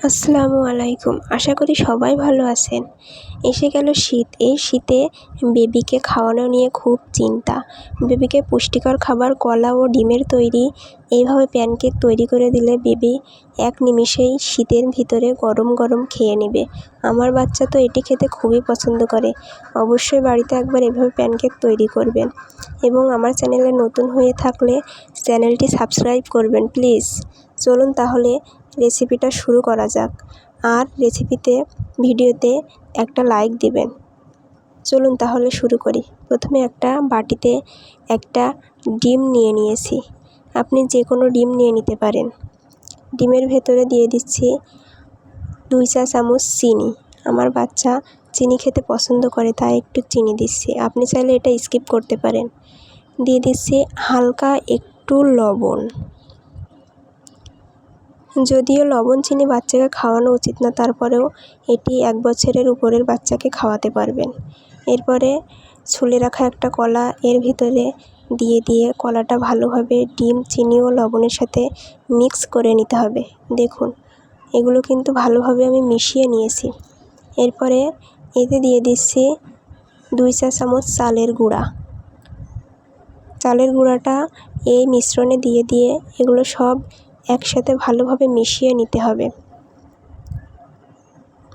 আসসালামু আলাইকুম। আশা করি সবাই ভালো আছেন। এসে গেল শীত। এই শীতে বেবিকে খাওয়ানো নিয়ে খুব চিন্তা। বেবিকে পুষ্টিকর খাবার কলা ও ডিমের তৈরি এইভাবে প্যানকেক তৈরি করে দিলে বেবি এক নিমিষেই শীতের ভিতরে গরম গরম খেয়ে নেবে। আমার বাচ্চা তো এটি খেতে খুবই পছন্দ করে। অবশ্যই বাড়িতে একবার এভাবে প্যানকেক তৈরি করবেন এবং আমার চ্যানেলে নতুন হয়ে থাকলে চ্যানেলটি সাবস্ক্রাইব করবেন প্লিজ। চলুন তাহলে রেসিপিটা শুরু করা যাক। আর ভিডিওতে একটা লাইক দিবেন। চলুন তাহলে শুরু করি। প্রথমে একটা বাটিতে একটা ডিম নিয়ে নিয়েছি। আপনি যে কোনো ডিম নিয়ে নিতে পারেন। ডিমের ভেতরে দিয়ে দিচ্ছি 2 চা চামচ চিনি। আমার বাচ্চা চিনি খেতে পছন্দ করে, তাই একটু চিনি দিচ্ছি। আপনি চাইলে এটা স্কিপ করতে পারেন। দিয়ে দিচ্ছি হালকা একটু লবণ। যদিও লবণ চিনি বাচ্চাকে খাওয়ানো উচিত না, তারপরেও এটি 1 বছরের উপরের বাচ্চাকে খাওয়াতে পারবেন। এরপরে ছুলে রাখা একটা কলা এর ভিতরে দিয়ে কলাটা ভালোভাবে ডিম, চিনি ও লবণের সাথে মিক্স করে নিতে হবে। দেখুন, এগুলো কিন্তু ভালোভাবে আমি মিশিয়ে নিয়েছি। এরপরে এতে দিয়ে দিচ্ছি 2 চা চামচ চালের গুঁড়া। চালের গুঁড়াটা এই মিশ্রণে দিয়ে এগুলো সব একসাথে ভালোভাবে মিশিয়ে নিতে হবে।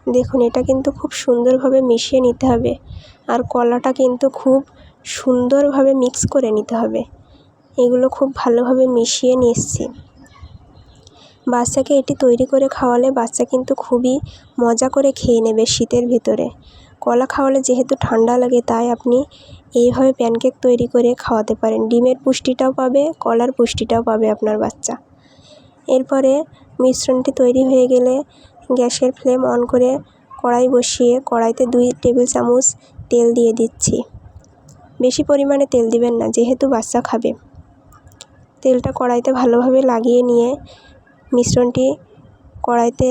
দেখুন, এটা কিন্তু খুব সুন্দরভাবে মিশিয়ে নিতে হবে। আর কলাটা কিন্তু খুব সুন্দরভাবে মিক্স করে নিতে হবে। এগুলো খুব ভালোভাবে মিশিয়ে নিচ্ছি। বাচ্চাকে এটি তৈরি করে খাওয়ালে বাচ্চা কিন্তু খুবই মজা করে খেয়ে নেবে শীতের ভিতরে। কলা খাওয়ালে যেহেতু ঠান্ডা লাগে, তাই আপনি এইভাবে প্যানকেক তৈরি করে খাওয়াতে পারেন। ডিমের পুষ্টিটাও পাবে, কলার পুষ্টিটাও পাবে আপনার বাচ্চা। এরপরে মিশ্রণটি তৈরি হয়ে গেলে গ্যাসের ফ্লেম অন করে কড়াই বসিয়ে কড়াইতে 2 টেবিল চামচ তেল দিয়ে দিচ্ছি। বেশি পরিমাণে তেল দিবেন না, যেহেতু বাচ্চা খাবে। তেলটা কড়াইতে ভালোভাবে লাগিয়ে নিয়ে মিশ্রণটি কড়াইতে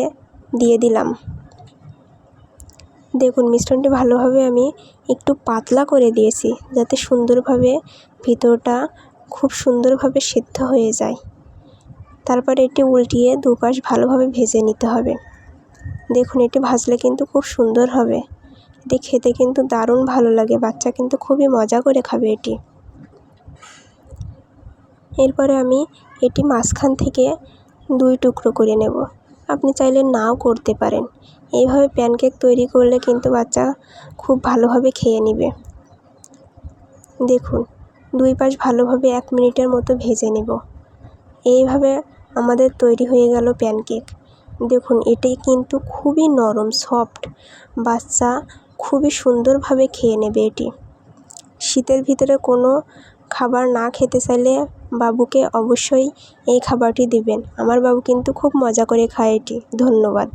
দিয়ে দিলাম। দেখুন, মিশ্রণটি ভালোভাবে আমি একটু পাতলা করে দিয়েছি, যাতে সুন্দরভাবে ভিতরটা খুব সুন্দরভাবে সেদ্ধ হয়ে যায়। তারপরে এটি উল্টিয়ে দুপাশ ভালোভাবে ভেজে নিতে হবে। দেখুন, এটি ভাজলে কিন্তু খুব সুন্দর হবে। এটি খেতে কিন্তু দারুণ ভালো লাগে। বাচ্চা কিন্তু খুবই মজা করে খাবে এটি। এরপরে আমি এটি মাঝখান থেকে 2 টুকরো করে নেব। আপনি চাইলে নাও করতে পারেন। এইভাবে প্যানকেক তৈরি করলে কিন্তু বাচ্চা খুব ভালোভাবে খেয়ে নেবে। দেখুন, 2 পাশ ভালোভাবে 1 মিনিটের মতো ভেজে নেব। এইভাবে আমাদের তৈরি হয়ে গেল প্যানকেক। দেখুন, এটি কিন্তু খুবই নরম, সফট। বাচ্চা খুবই সুন্দরভাবে খেয়ে নেবে এটি। শীতের ভিতরে কোনো খাবার না খেতে চাইলে বাবুকে অবশ্যই এই খাবারটি দিবেন। আমার বাবু কিন্তু খুব মজা করে খায় এটি। ধন্যবাদ।